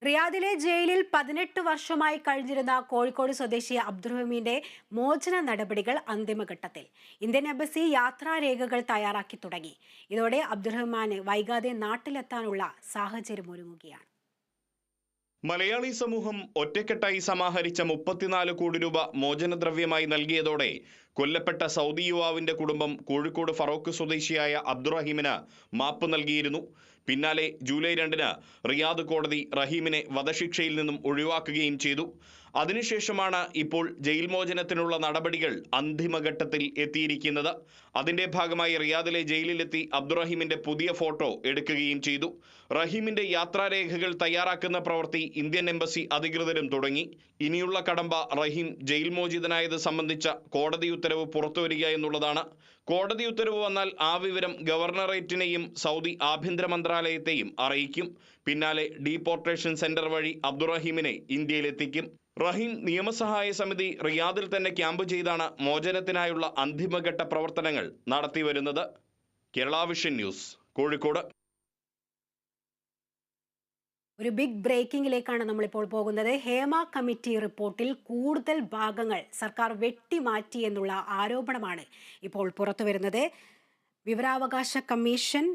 റിയാദിലെ ജയിലിൽ 18 വർഷമായി കഴിഞ്ഞിരുന്ന കോഴിക്കോട് സ്വദേശി അബ്ദുറഹീമിന്റെ മോചന നടപടികൾ അന്തിമഘട്ടത്തിൽ. ഇന്ത്യൻ എംബസി യാത്രാരേഖകൾ തയ്യാറാക്കി തുടങ്ങി. ഇതോടെ അബ്ദുറഹ്മാന് വൈകാതെ നാട്ടിലെത്താനുള്ള സാഹചര്യം ഒരുങ്ങുകയാണ്. മലയാളി സമൂഹം ഒറ്റക്കെട്ടായി സമാഹരിച്ച 34 കോടി രൂപ മോചനദ്രവ്യമായി നൽകിയതോടെ കൊല്ലപ്പെട്ട സൗദി യുവാവിന്റെ കുടുംബം കോഴിക്കോട് ഫറോക്ക് സ്വദേശിയായ അബ്ദുറഹീമിന് മാപ്പ് നൽകിയിരുന്നു. പിന്നാലെ ജൂലൈ 2-ന് റിയാദ് കോടതി റഹീമിനെ വധശിക്ഷയിൽ നിന്നും ഒഴിവാക്കുകയും ചെയ്തു. അതിനുശേഷമാണ് ഇപ്പോൾ ജയിൽ മോചനത്തിനുള്ള നടപടികൾ അന്തിമഘട്ടത്തിൽ എത്തിയിരിക്കുന്നത്. അതിന്റെ ഭാഗമായി റിയാദിലെ ജയിലിലെത്തി അബ്ദുറഹീമിന്റെ പുതിയ ഫോട്ടോ എടുക്കുകയും ചെയ്തു. റഹീമിന്റെ യാത്രാരേഖകൾ തയ്യാറാക്കുന്ന പ്രവൃത്തി ഇന്ത്യൻ എംബസി അധികൃതരും തുടങ്ങി. ഇനിയുള്ള കടമ്പ റഹീം ജയിൽ മോചിതനായത് സംബന്ധിച്ച കോടതി ഉത്തരവ് പുറത്തുവരിക എന്നുള്ളതാണ്. കോടതി ഉത്തരവ് വന്നാൽ ആ വിവരം ഗവർണറേറ്റിനെയും സൗദി ആഭ്യന്തര മന്ത്രാലയത്തെയും അറിയിക്കും. പിന്നാലെ ഡീപോർട്ടേഷൻ സെന്റർ വഴി അബ്ദുറഹീമിനെ ഇന്ത്യയിലെത്തിക്കും. റഹീം നിയമസഹായ സമിതി റിയാദിൽ തന്നെ ക്യാമ്പ് ചെയ്താണ് മോചനത്തിനായുള്ള അന്തിമഘട്ട പ്രവർത്തനങ്ങൾ നടത്തിവരുന്നത്. Kerala vision news, Kozhikode. ഒരു ബിഗ് ബ്രേക്കിംഗിലേക്കാണ് നമ്മളിപ്പോൾ പോകുന്നത്. ഹേമ കമ്മിറ്റി റിപ്പോർട്ടിൽ കൂടുതൽ ഭാഗങ്ങൾ സർക്കാർ വെട്ടിമാറ്റി എന്നുള്ള ആരോപണമാണ് ഇപ്പോൾ പുറത്തുവരുന്നത്. വിവരാവകാശ കമ്മീഷൻ